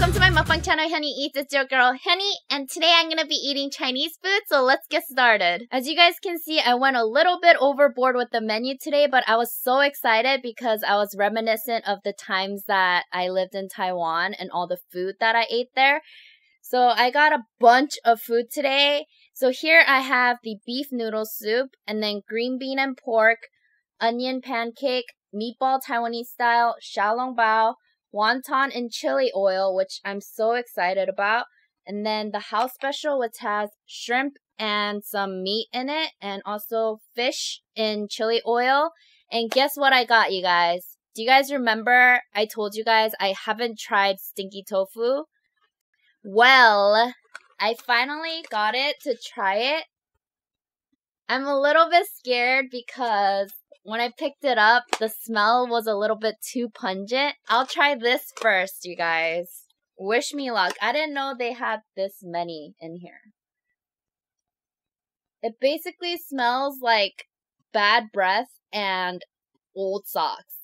welcome to my mukbang channel, hyuneeEats. It's your girl, Hyunee, and today I'm gonna be eating Chinese food, so let's get started. As you guys can see, I went a little bit overboard with the menu today, but I was so excited because I was reminiscent of the times that I lived in Taiwan and all the food that I ate there. So I got a bunch of food today. So here I have the beef noodle soup, and then green bean and pork, onion pancake, meatball Taiwanese style, Xiao Long Bao, wonton in chili oil, which I'm so excited about, and then the house special, which has shrimp and some meat in it, and also fish in chili oil. And guess what I got, you guys? Do you guys remember I told you guys I haven't tried stinky tofu? Well, I finally got it to try it. I'm a little bit scared because when I picked it up, the smell was a little bit too pungent. I'll try this first, you guys. Wish me luck. I didn't know they had this many in here. It basically smells like bad breath and old socks.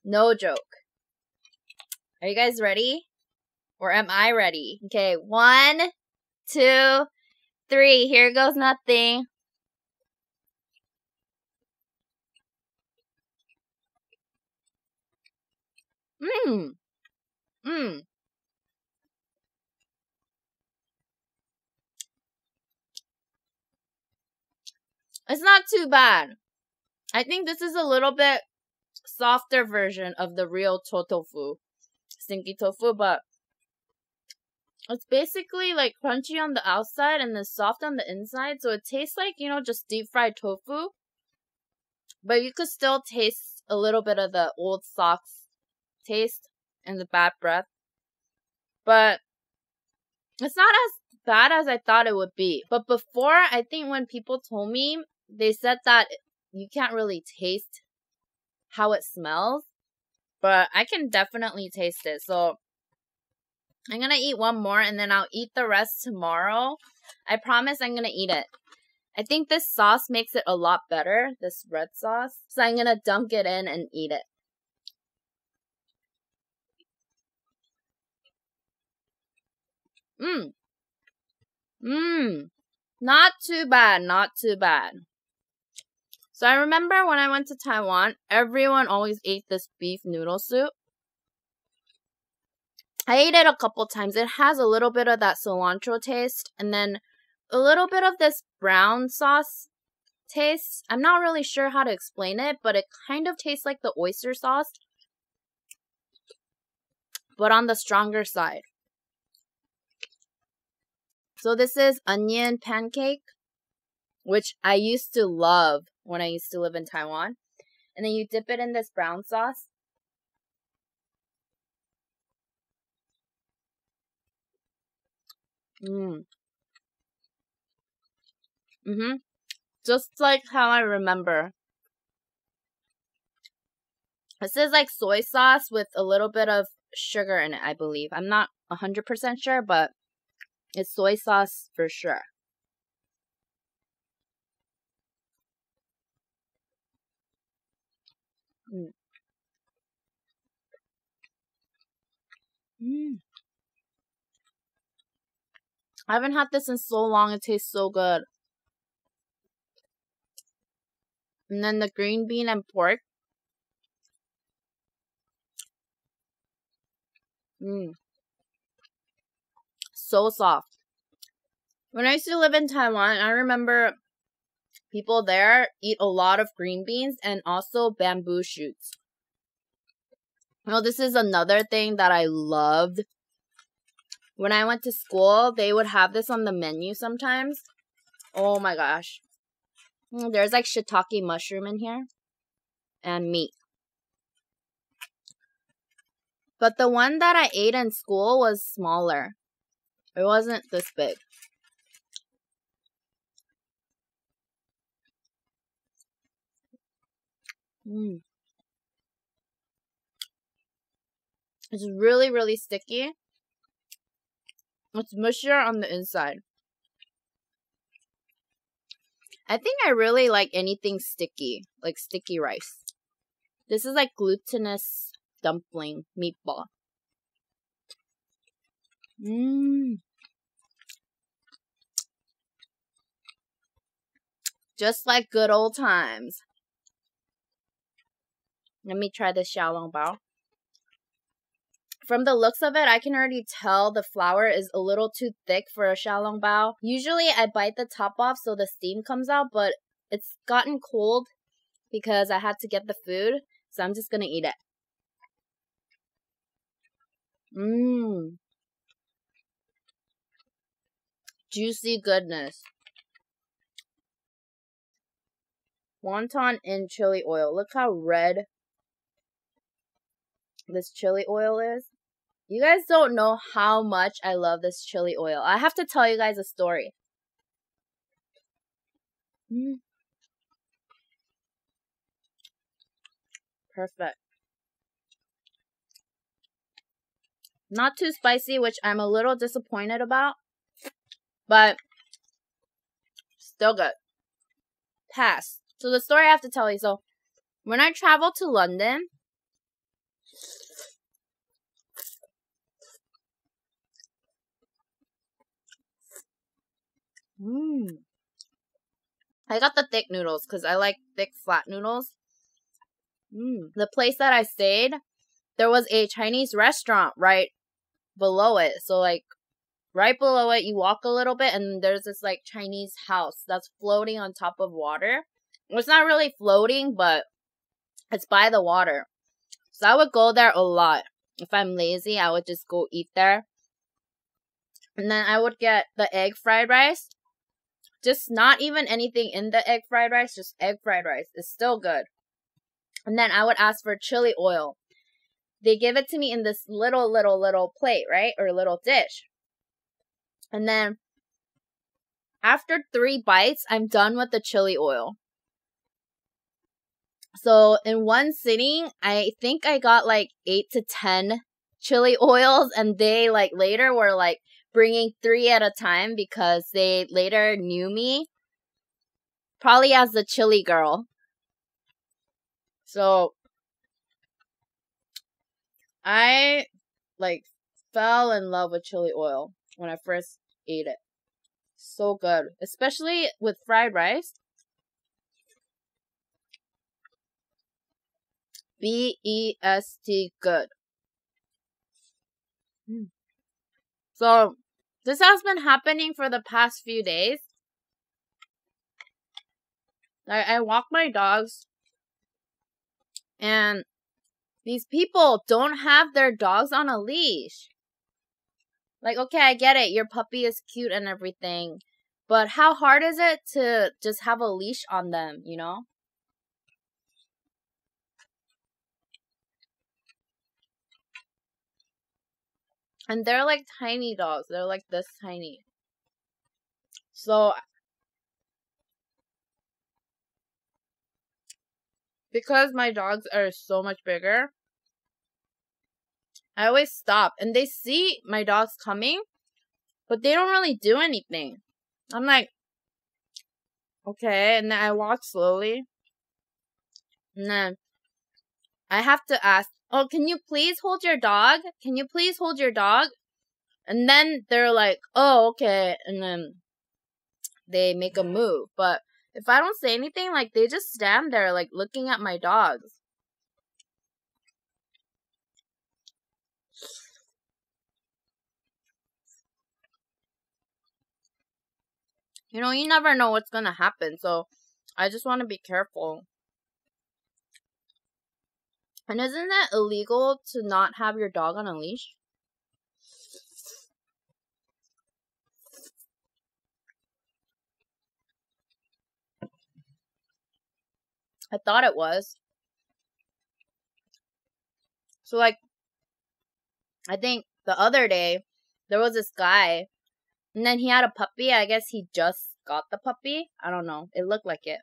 No joke. Are you guys ready? Or am I ready? Okay, 1, 2, 3. Here goes nothing. It's not too bad. I think this is a little bit softer version of the real tofu, stinky tofu, but it's basically like crunchy on the outside and then soft on the inside. So it tastes like, you know, just deep fried tofu. But you could still taste a little bit of the old socks taste and the bad breath. But it's not as bad as I thought it would be. But before, I think when people told me, they said that you can't really taste how it smells. But I can definitely taste it. So I'm going to eat one more and then I'll eat the rest tomorrow. I promise I'm going to eat it. I think this sauce makes it a lot better, this red sauce. So I'm going to dunk it in and eat it. Not too bad, not too bad. So I remember when I went to Taiwan, everyone always ate this beef noodle soup. I ate it a couple times. It has a little bit of that cilantro taste and then a little bit of this brown sauce taste. I'm not really sure how to explain it, but it kind of tastes like the oyster sauce, but on the stronger side. So this is onion pancake, which I used to love when I used to live in Taiwan. And then you dip it in this brown sauce. Just like how I remember. This is like soy sauce with a little bit of sugar in it, I believe. I'm not 100% sure, but it's soy sauce for sure. I haven't had this in so long. It tastes so good. And then the green bean and pork. So soft. When I used to live in Taiwan, I remember people there eat a lot of green beans and also bamboo shoots. Well, this is another thing that I loved. When I went to school, they would have this on the menu sometimes. Oh my gosh. There's like shiitake mushroom in here. And meat. But the one that I ate in school was smaller. It wasn't this big. It's really, really sticky. It's mushier on the inside. I think I really like anything sticky, like sticky rice. This is like glutinous dumpling meatball. Mmm. Just like good old times. Let me try the Xiao Long Bao. From the looks of it, I can already tell the flour is a little too thick for a Xiao Long Bao. Usually I bite the top off so the steam comes out, but it's gotten cold because I had to get the food, so I'm just gonna eat it. Mmm. Juicy goodness. Wonton in chili oil. Look how red this chili oil is. You guys don't know how much I love this chili oil. I have to tell you guys a story. Perfect. Not too spicy, which I'm a little disappointed about. But still good. Pass. So the story I have to tell you. So when I traveled to London, I got the thick noodles because I like thick flat noodles. The place that I stayed, there was a Chinese restaurant right below it. So like right below it, you walk a little bit and there's this like Chinese house that's floating on top of water. It's not really floating, but it's by the water. So I would go there a lot. If I'm lazy, I would just go eat there. And then I would get the egg fried rice. Just not even anything in the egg fried rice, just egg fried rice. It's still good. And then I would ask for chili oil. They give it to me in this little plate, right? Or little dish. And then after 3 bites, I'm done with the chili oil. So in one sitting, I think I got like 8 to 10 chili oils, and they like later were like bringing 3 at a time because they later knew me probably as the chili girl. So I like fell in love with chili oil when I first ate it. So good, especially with fried rice. B-E-S-T, good. So this has been happening for the past few days. I walk my dogs, and these people don't have their dogs on a leash. Like, okay, I get it. Your puppy is cute and everything. But how hard is it to just have a leash on them, you know? And they're like tiny dogs. They're like this tiny. So because my dogs are so much bigger, I always stop. And they see my dogs coming, but they don't really do anything. I'm like, okay. And then I walk slowly. And then I have to ask, oh, can you please hold your dog? Can you please hold your dog? And then they're like, oh, okay. And then they make a move. But if I don't say anything, like, they just stand there, like, looking at my dogs. You know, you never know what's gonna happen. So I just want to be careful. And isn't it illegal to not have your dog on a leash? I thought it was. So, like, I think the other day, there was this guy, and then he had a puppy. I guess he just got the puppy. I don't know. It looked like it.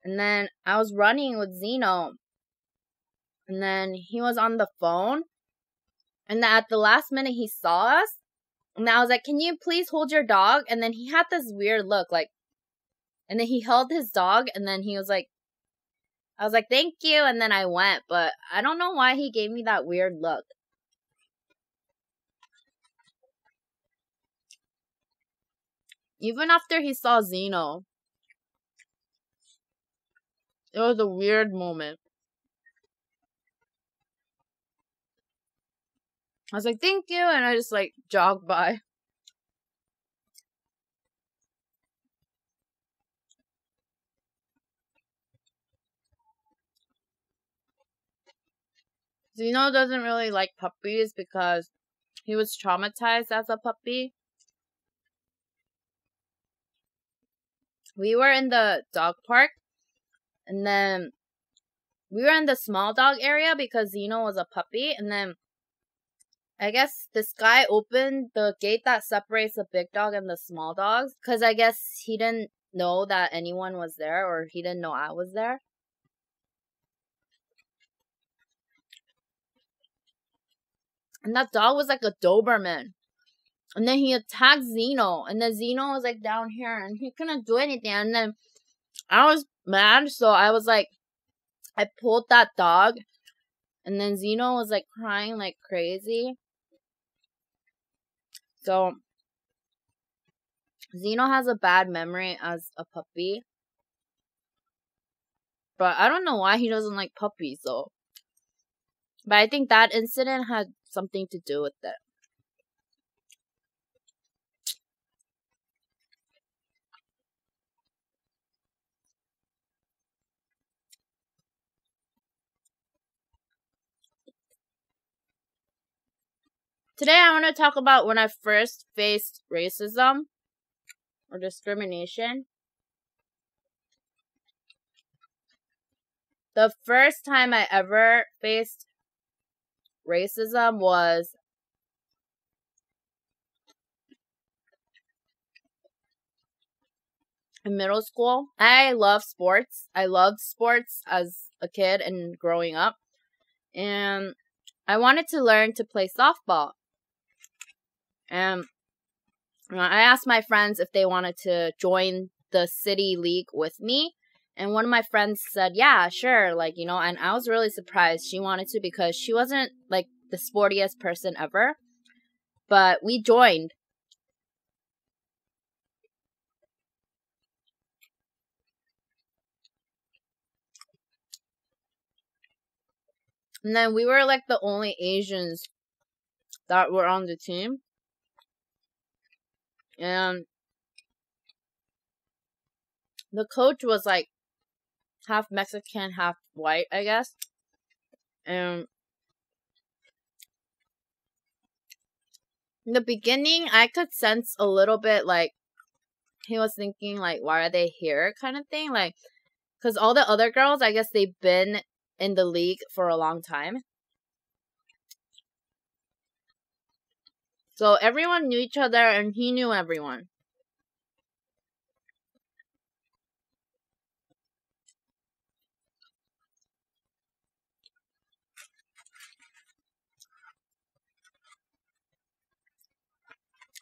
And then I was running with Zeno, and then he was on the phone. And then at the last minute, he saw us. And I was like, can you please hold your dog? And then he had this weird look, like, and then he held his dog, and then he was like, I was like, thank you. And then I went, but I don't know why he gave me that weird look. Even after he saw Zeno, it was a weird moment. I was like, thank you, and I just like jogged by. Zeno doesn't really like puppies because he was traumatized as a puppy. We were in the dog park, and then we were in the small dog area because Zeno was a puppy, and then I guess this guy opened the gate that separates the big dog and the small dogs because I guess he didn't know that anyone was there, or he didn't know I was there. And that dog was like a Doberman. And then he attacked Zeno. And then Zeno was like down here and he couldn't do anything. And then I was mad. So I was like, I pulled that dog. And then Zeno was like crying like crazy. So Zeno has a bad memory as a puppy. But I don't know why he doesn't like puppies though. But I think that incident had something to do with it. Today I want to talk about when I first faced racism or discrimination. The first time I ever faced racism was in middle school. I love sports. I loved sports as a kid and growing up. And I wanted to learn to play softball. And I asked my friends if they wanted to join the city league with me. And one of my friends said, yeah, sure. Like, you know, and I was really surprised she wanted to because she wasn't like the sportiest person ever. But we joined. And then we were like the only Asians that were on the team. And the coach was like half Mexican, half white, I guess. And in the beginning, I could sense a little bit like he was thinking like, why are they here kind of thing. Like, because all the other girls, I guess they've been in the league for a long time. So everyone knew each other and he knew everyone.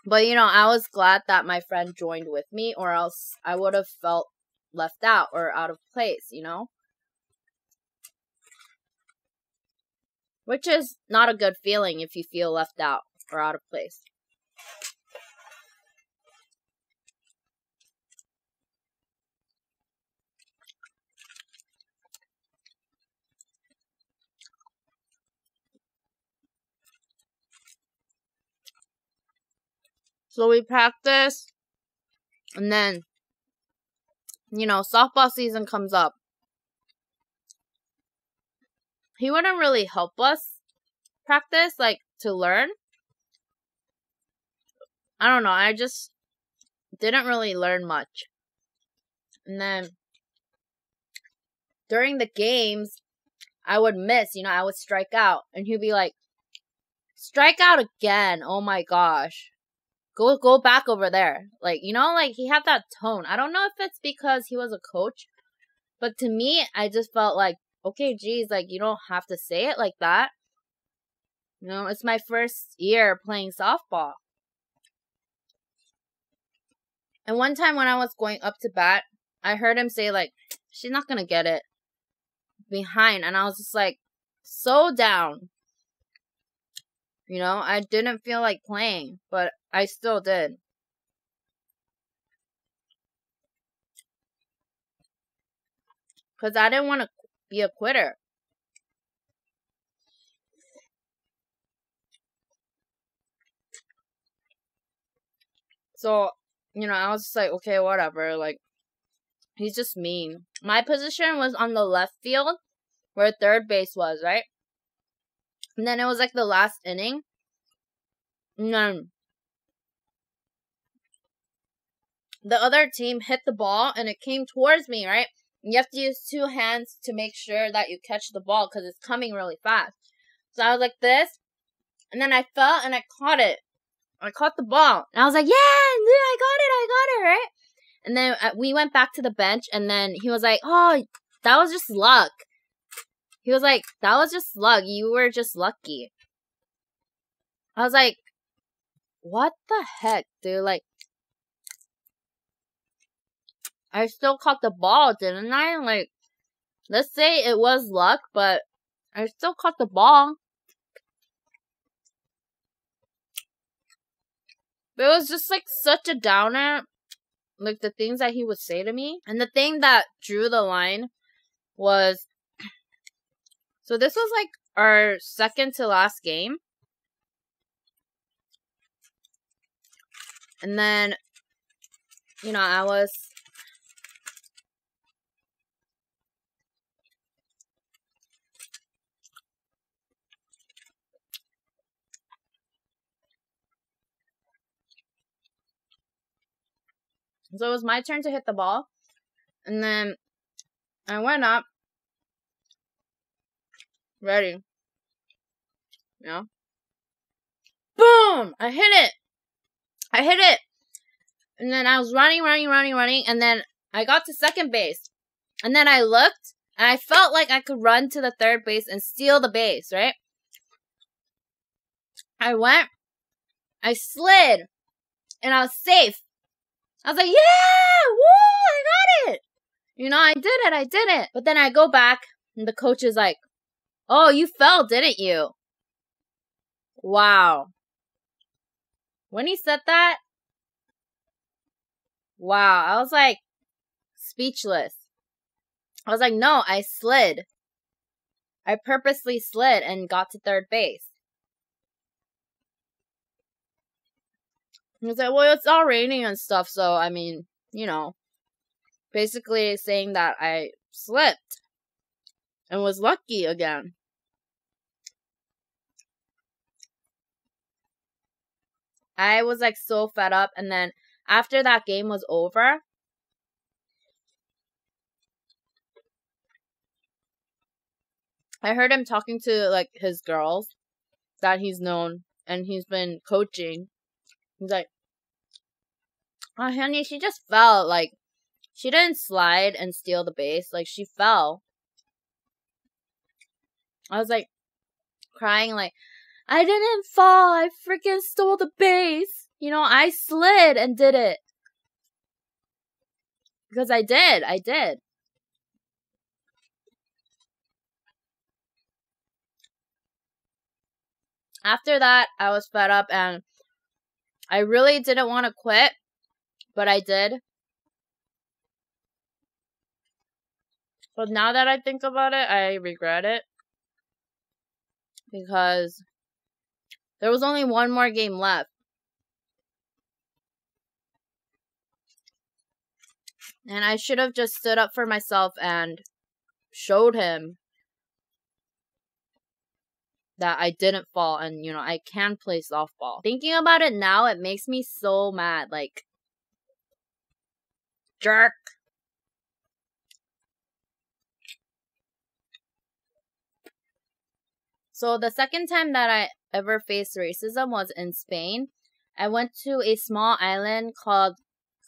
But, you know, I was glad that my friend joined with me or else I would have felt left out or out of place, you know? Which is not a good feeling if you feel left out or out of place. So we practiced, and then, you know, softball season comes up. He wouldn't really help us practice, like, to learn. I don't know, I just didn't really learn much. And then, during the games, I would miss, you know, I would strike out. And he'd be like, strike out again, oh my gosh. Go back over there. Like, you know, like, he had that tone. I don't know if it's because he was a coach. But to me, I just felt like, okay, geez, like, you don't have to say it like that. You know, it's my first year playing softball. And one time when I was going up to bat, I heard him say, like, she's not gonna get it behind. And I was just like, so down. You know, I didn't feel like playing, but I still did. Because I didn't want to be a quitter. So, you know, I was just like, okay, whatever. Like, he's just mean. My position was on the left field, where third base was, right? And then it was like the last inning. And then the other team hit the ball, and it came towards me, right? You have to use 2 hands to make sure that you catch the ball, because it's coming really fast. So I was like this, and then I fell, and I caught it. I caught the ball. And I was like, yeah, dude, I got it, right? And then we went back to the bench, and then he was like, oh, that was just luck. He was like, that was just luck. You were just lucky. I was like, what the heck, dude? Like, I still caught the ball, didn't I? Like, let's say it was luck, but I still caught the ball. But it was just, like, such a downer. Like, the things that he would say to me. And the thing that drew the line was... So this was, like, our second to last game. And then, you know, I was... So it was my turn to hit the ball. And then I went up. Ready. You know? Boom! I hit it! And then I was running. And then I got to second base. And then I looked. And I felt like I could run to the third base and steal the base, right? I went. I slid. And I was safe. I was like, yeah! Woo! I got it! You know, I did it. But then I go back, and the coach is like, oh, you fell, didn't you? Wow. When he said that, wow, I was like, speechless. I was like, no, I slid. I purposely slid and got to third base. He was like, well, it's all raining and stuff, so, I mean, you know, basically saying that I slipped and was lucky again. I was, like, so fed up, and then after that game was over, I heard him talking to, like, his girls that he's known, and he's been coaching. He's like, oh, honey, she just fell. Like, she didn't slide and steal the base. Like, she fell. I was, like, crying, like, I didn't fall. I freaking stole the base. You know, I slid and did it. Because I did. After that, I was fed up, and I really didn't want to quit, but I did. But now that I think about it, I regret it. Because there was only one more game left. And I should have just stood up for myself and showed him that I didn't fall and, you know, I can play softball. Thinking about it now, it makes me so mad. Like, jerk. So the second time that I ever faced racism was in Spain. I went to a small island called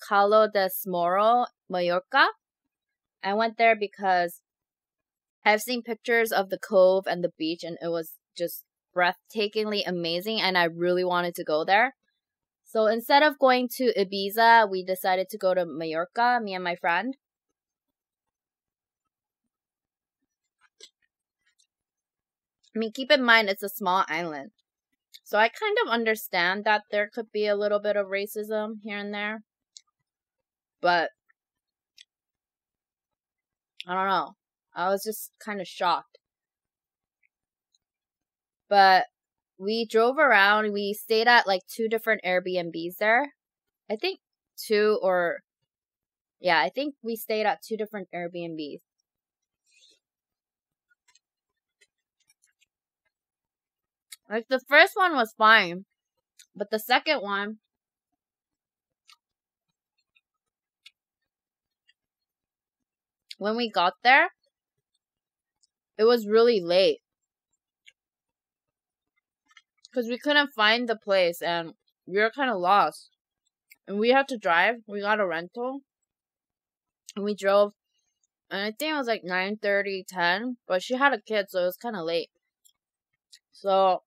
Calo de Moro, Mallorca. I went there because I've seen pictures of the cove and the beach, and it was just breathtakingly amazing, and I really wanted to go there. So instead of going to Ibiza, we decided to go to Mallorca, me and my friend. I mean, keep in mind, it's a small island. So I kind of understand that there could be a little bit of racism here and there. But I don't know. I was just kind of shocked. But we drove around. We stayed at like 2 different Airbnbs there. I think 2 or... Yeah, I think we stayed at 2 different Airbnbs. Like, the first one was fine. But the second one... When we got there, it was really late. Because we couldn't find the place and we were kind of lost. And we had to drive. We got a rental. And we drove. And I think it was like 9:30, 10. But she had a kid, so it was kind of late. So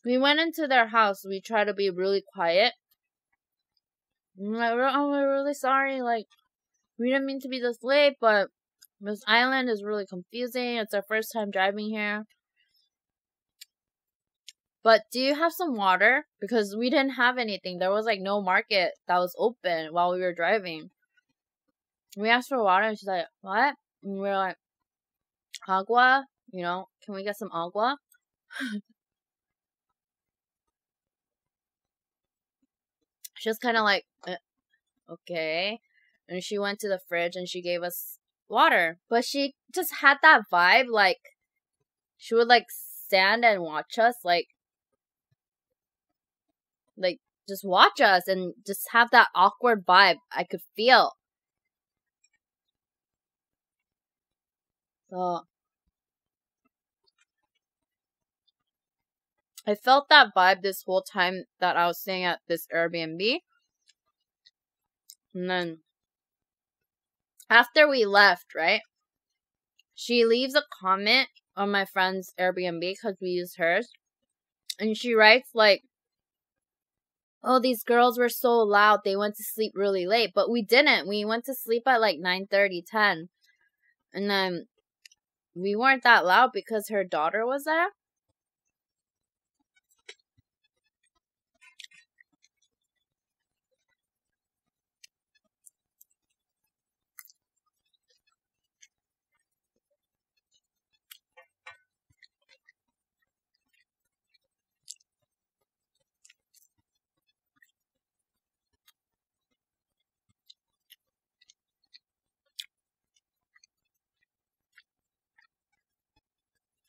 we went into their house. We tried to be really quiet. And like, oh, we're really sorry. Like, we didn't mean to be this late, but this island is really confusing. It's our first time driving here. But do you have some water? Because we didn't have anything. There was like no market that was open while we were driving. We asked for water and she's like, what? And we were like, agua? You know, can we get some agua? She was kind of like, okay. And she went to the fridge and she gave us water. But she just had that vibe, like, she would, like, stand and watch us, like, just watch us and just have that awkward vibe I could feel. So, I felt that vibe this whole time that I was staying at this Airbnb. And then, after we left, right, she leaves a comment on my friend's Airbnb because we used hers. And she writes, like, oh, these girls were so loud, they went to sleep really late. But we didn't. We went to sleep at like 9:30, 10. And then we weren't that loud because her daughter was there.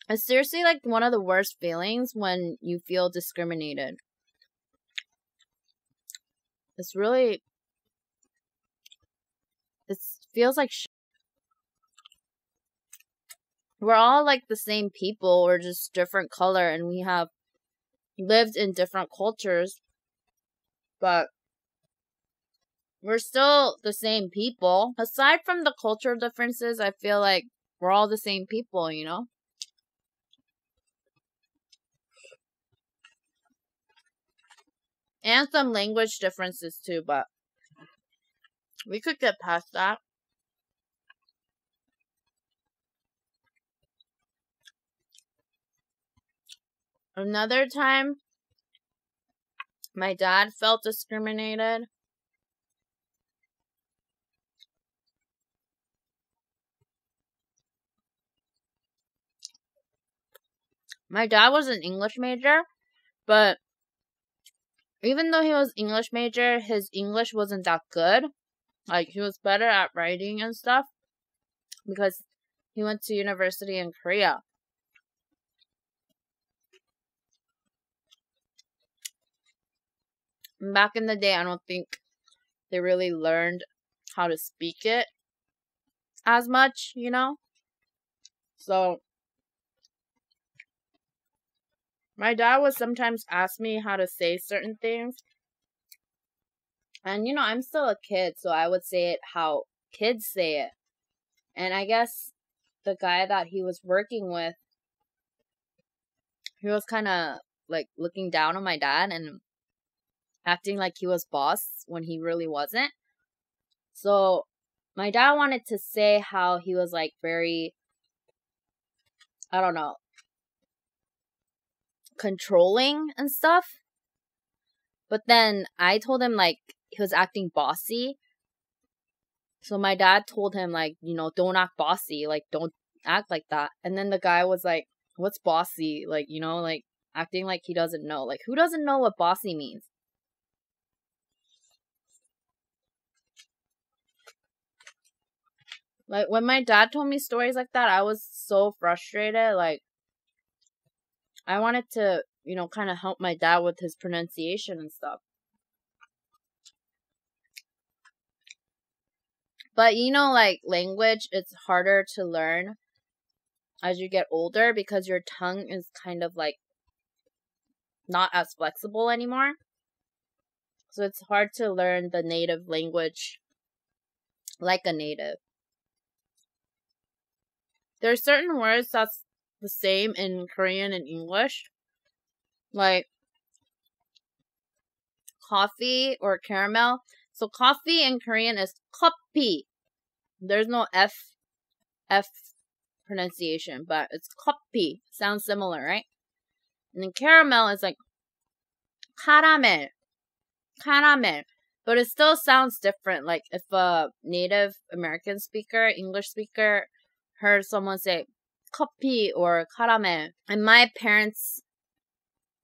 It's seriously like one of the worst feelings when you feel discriminated. It's really... It feels like we're all like the same people. We're just different color and we have lived in different cultures. But we're still the same people. Aside from the cultural differences, I feel like we're all the same people, you know? And some language differences too, but we could get past that. Another time, my dad felt discriminated. My dad was an English major, but even though he was English major, his English wasn't that good. Like, he was better at writing and stuff because he went to university in Korea. Back in the day, I don't think they really learned how to speak it as much, you know? So, my dad would sometimes ask me how to say certain things. And, you know, I'm still a kid, so I would say it how kids say it. And I guess the guy that he was working with, he was kind of, like, looking down on my dad and acting like he was boss when he really wasn't. So, my dad wanted to say how he was, like, very, I don't know, controlling and stuff. But then I told him, like, he was acting bossy. So my dad told him, like, you know, don't act bossy. Like, don't act like that. And then the guy was like, what's bossy? Like, you know, like, acting like he doesn't know. Like, who doesn't know what bossy means? Like, when my dad told me stories like that, I was so frustrated. Like, I wanted to, you know, kind of help my dad with his pronunciation and stuff. But, you know, like, language, it's harder to learn as you get older because your tongue is kind of, like, not as flexible anymore. So it's hard to learn the native language like a native. There are certain words that's the same in Korean and English. Like coffee or caramel. So coffee in Korean is 커피. There's no F pronunciation, but it's 커피. Sounds similar, right? And then caramel is like caramel. But it still sounds different. Like if a Native American speaker, English speaker, heard someone say 커피 or caramel. In my parents'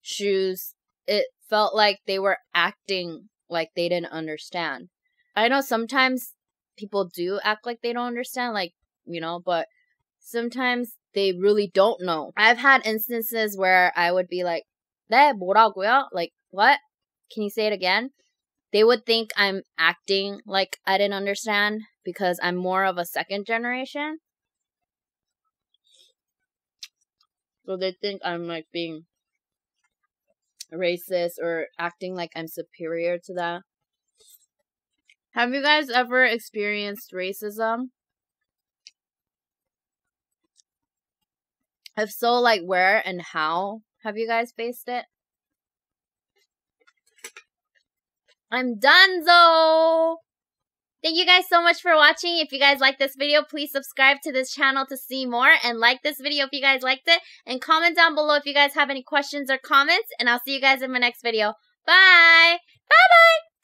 shoes, it felt like they were acting like they didn't understand. I know sometimes people do act like they don't understand, like, you know, but sometimes they really don't know. I've had instances where I would be like, 네, 뭐라고요? Like, what? Can you say it again? They would think I'm acting like I didn't understand because I'm more of a second generation. So they think I'm like being racist or acting like I'm superior to them. Have you guys ever experienced racism? If so, like where and how have you guys faced it? I'm donezo! Thank you guys so much for watching. If you guys like this video, please subscribe to this channel to see more. And like this video if you guys liked it. And comment down below if you guys have any questions or comments. And I'll see you guys in my next video. Bye! Bye-bye!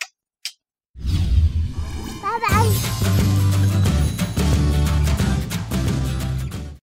Bye-bye!